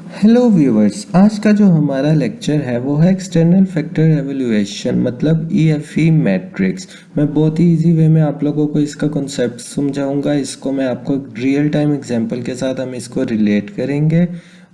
Hello viewers, आज का जो हमारा लेक्चर है वो है एक्सटर्नल फैक्टर एवल्यूएशन मतलब ईएफई मैट्रिक्स। मैं बहुत ही इजी वे में आप लोगों को इसका कॉन्सेप्ट समझाऊंगा। इसको मैं आपको रियल टाइम एग्जांपल के साथ हम इसको रिलेट करेंगे।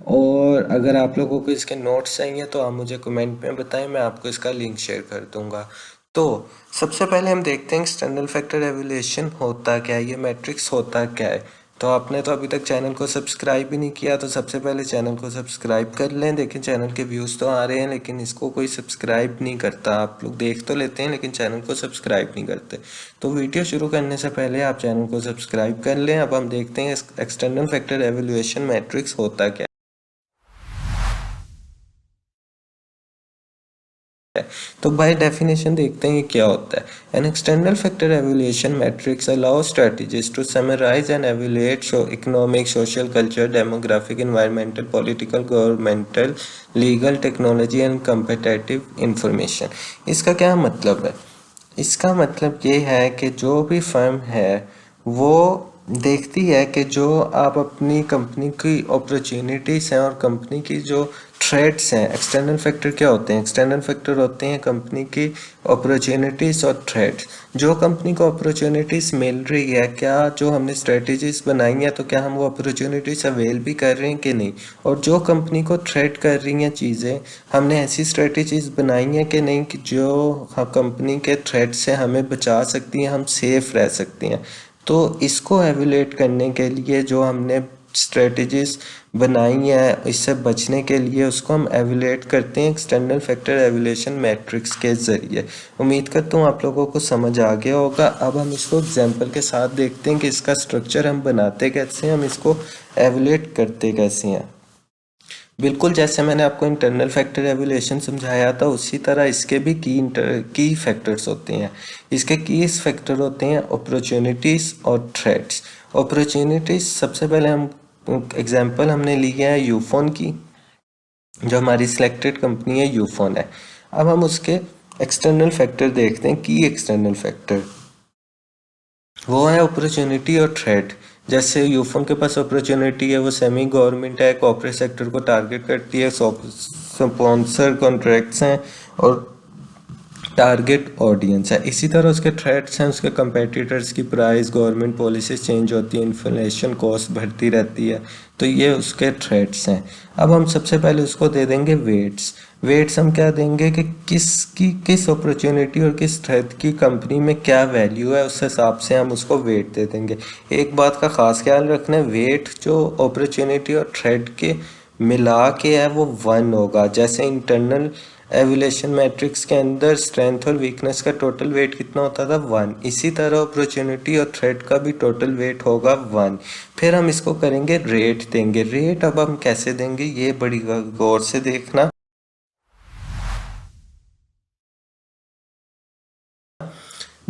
और अगर आप लोगों को इसके नोट्स चाहिए तो आप मुझे कमेंट में बताएं, मैं आपको इसका लिंक शेयर कर दूंगा। तो सबसे पहले हम देखते हैं एक्सटर्नल फैक्टर एवल्यूएशन होता क्या है, ये मैट्रिक्स होता क्या है। तो आपने तो अभी तक चैनल को सब्सक्राइब भी नहीं किया, तो सबसे पहले चैनल को सब्सक्राइब कर लें। देखिए चैनल के व्यूज़ तो आ रहे हैं लेकिन इसको कोई सब्सक्राइब नहीं करता। आप लोग देख तो लेते हैं लेकिन चैनल को सब्सक्राइब नहीं करते। तो वीडियो शुरू करने से पहले आप चैनल को सब्सक्राइब कर लें। अब हम देखते हैं एक्सटर्नल फैक्टर एवल्यूएशन मैट्रिक्स होता क्या है। तो बाय डेफिनेशन देखते हैं ये क्या होता है। An external factor evaluation matrix allow strategies to summarise and evaluate economic, social, culture, demographic, environmental, political, governmental, legal, technology and competitive information. इसका क्या मतलब है? इसका मतलब ये है कि जो भी फर्म है वो देखती है कि जो आप अपनी कंपनी की अपॉर्चुनिटीज़ हैं और कंपनी की जो थ्रेट्स हैं। एक्सटर्नल फैक्टर क्या होते हैं? एक्सटर्नल फैक्टर होते हैं कंपनी की अपॉर्चुनिटीज़ और थ्रेट्स। जो कंपनी को अपॉर्चुनिटीज़ मिल रही है, क्या जो हमने स्ट्रेटजीज बनाई हैं तो क्या हम वो अपॉर्चुनिटीज़ अवेल भी कर रहे हैं कि नहीं। और जो कंपनी को थ्रेट कर रही हैं चीज़ें, हमने ऐसी स्ट्रेटजीज बनाई हैं कि नहीं कि जो कंपनी के थ्रेट से हमें बचा सकती हैं, हम सेफ रह सकते हैं। तो इसको एवेल्यूएट करने के लिए जो हमने स्ट्रेटजीज बनाई है इससे बचने के लिए, उसको हम एवेल्यूएट करते हैं एक्सटर्नल फैक्टर एवेल्यूएशन मैट्रिक्स के ज़रिए। उम्मीद करता हूँ आप लोगों को समझ आ गया होगा। अब हम इसको एग्जांपल के साथ देखते हैं कि इसका स्ट्रक्चर हम बनाते कैसे हैं, हम इसको एवेल्यूएट करते कैसे हैं। बिल्कुल जैसे मैंने आपको इंटरनल फैक्टर एवल्यूएशन समझाया था उसी तरह इसके भी की फैक्टर्स होते हैं। इसके की फैक्टर होते हैं अपॉर्चुनिटीज़ और थ्रेट्स। अपॉर्चुनिटीज़ सबसे पहले हम एग्जांपल हमने लिया है यूफोन की, जो हमारी सिलेक्टेड कंपनी है यूफोन है। अब हम उसके एक्सटर्नल फैक्टर देखते हैं। की एक्सटर्नल फैक्टर वो है अपॉर्चुनिटी और थ्रेट। जैसे यूफोन के पास अपॉर्चुनिटी है, वो सेमी गवर्नमेंट है, कॉर्पोरेट सेक्टर को टारगेट करती है, स्पॉन्सर कॉन्ट्रैक्ट्स हैं और टारगेट ऑडियंस है। इसी तरह उसके थ्रेट्स हैं, उसके कंपेटिटर्स की प्राइस, गवर्नमेंट पॉलिसीज चेंज होती है, इन्फ्लेशन कॉस्ट बढ़ती रहती है। तो ये उसके थ्रेट्स हैं। अब हम सबसे पहले उसको दे देंगे वेट्स। वेट्स हम क्या देंगे कि किस अपॉर्चुनिटी और किस थ्रेट की कंपनी में क्या वैल्यू है, उस हिसाब से हम उसको वेट दे देंगे। एक बात का खास ख्याल रखना है, वेट जो अपॉर्चुनिटी और थ्रेट के मिला के है वो 1 होगा। जैसे इंटरनल एवल्यूएशन मैट्रिक्स के अंदर स्ट्रेंथ और वीकनेस का टोटल वेट कितना होता था? 1। इसी तरह अपॉर्चुनिटी और थ्रेट का भी टोटल वेट होगा 1। फिर हम इसको करेंगे रेट देंगे। रेट अब हम कैसे देंगे ये बड़ी गौर से देखना।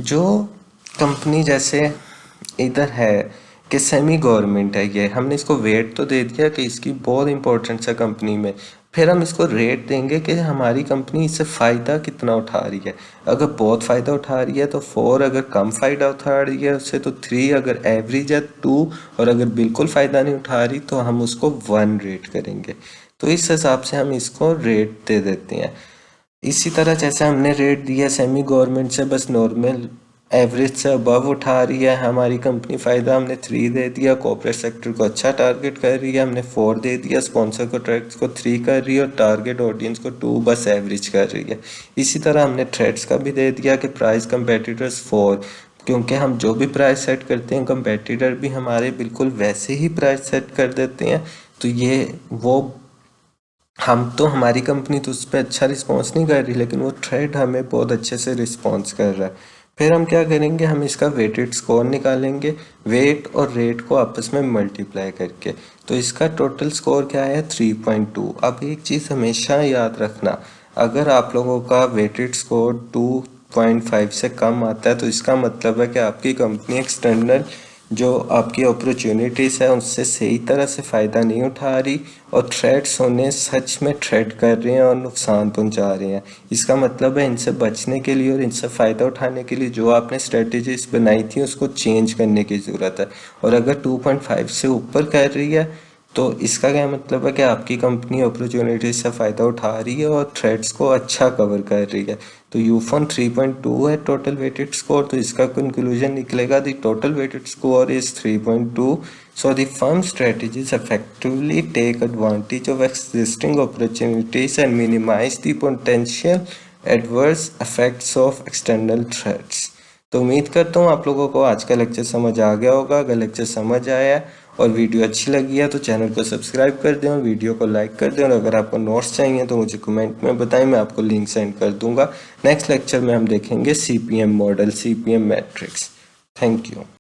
जो कंपनी जैसे इधर है कि सेमी गवर्नमेंट है, ये हमने इसको वेट तो दे दिया कि इसकी बहुत इंपॉर्टेंस है कंपनी में। फिर हम इसको रेट देंगे कि हमारी कंपनी इससे फ़ायदा कितना उठा रही है। अगर बहुत फ़ायदा उठा रही है तो 4, अगर कम फ़ायदा उठा रही है उससे तो 3, अगर एवरेज है 2 और अगर बिल्कुल फ़ायदा नहीं उठा रही तो हम उसको 1 रेट करेंगे। तो इस हिसाब से हम इसको रेट दे देते हैं। इसी तरह जैसे हमने रेट दिया सेमी गवर्नमेंट से बस नॉर्मल एवरेज से अबव उठा रही है हमारी कंपनी फ़ायदा, हमने 3 दे दिया। कॉर्पोरेट सेक्टर को अच्छा टारगेट कर रही है, हमने 4 दे दिया। स्पॉन्सर कॉन्ट्रैक्ट्स को 3 कर रही है और टारगेट ऑडियंस को 2 बस एवरेज कर रही है। इसी तरह हमने थ्रेड्स का भी दे दिया कि प्राइस कंपेटिटर्स 4, क्योंकि हम जो भी प्राइस सेट करते हैं कंपेटिटर भी हमारे बिल्कुल वैसे ही प्राइस सेट कर देते हैं। तो ये वो हम तो हमारी कंपनी तो उस पर अच्छा रिस्पॉन्स नहीं कर रही लेकिन वो थ्रेड हमें बहुत अच्छे से रिस्पॉन्स कर रहा है। फिर हम क्या करेंगे, हम इसका वेटेड स्कोर निकालेंगे वेट और रेट को आपस में मल्टीप्लाई करके। तो इसका टोटल स्कोर क्या है? 3.2। अब एक चीज़ हमेशा याद रखना, अगर आप लोगों का वेटेड स्कोर 2.5 से कम आता है तो इसका मतलब है कि आपकी कंपनी एक्सटर्नल जो आपकी अपॉर्चुनिटीज़ है उनसे सही तरह से फ़ायदा नहीं उठा रही और थ्रेट्स होने सच में थ्रेट कर रहे हैं और नुकसान पहुंचा रहे हैं। इसका मतलब है इनसे बचने के लिए और इनसे फ़ायदा उठाने के लिए जो आपने स्ट्रेटजीज बनाई थी उसको चेंज करने की ज़रूरत है। और अगर 2.5 से ऊपर कर रही है तो इसका क्या मतलब है कि आपकी कंपनी अपॉर्चुनिटी से फ़ायदा उठा रही है और थ्रेड्स को अच्छा कवर कर रही है। तो यूफोन 3.2 है टोटल वेटेड स्कोर, तो इसका कंक्लूजन निकलेगा the total weighted score is 3.2, so the firm strategies effectively take advantage of existing opportunities and minimize the potential adverse effects of external threats। तो उम्मीद करता हूँ आप लोगों को आज का लेक्चर समझ आ गया होगा। अगर लेक्चर समझ आया और वीडियो अच्छी लगी है तो चैनल को सब्सक्राइब कर दें और वीडियो को लाइक कर दें, और अगर आपको नोट्स चाहिए तो मुझे कमेंट में बताएं, मैं आपको लिंक सेंड कर दूंगा। नेक्स्ट लेक्चर में हम देखेंगे CPM model, CPM matrix. Thank you.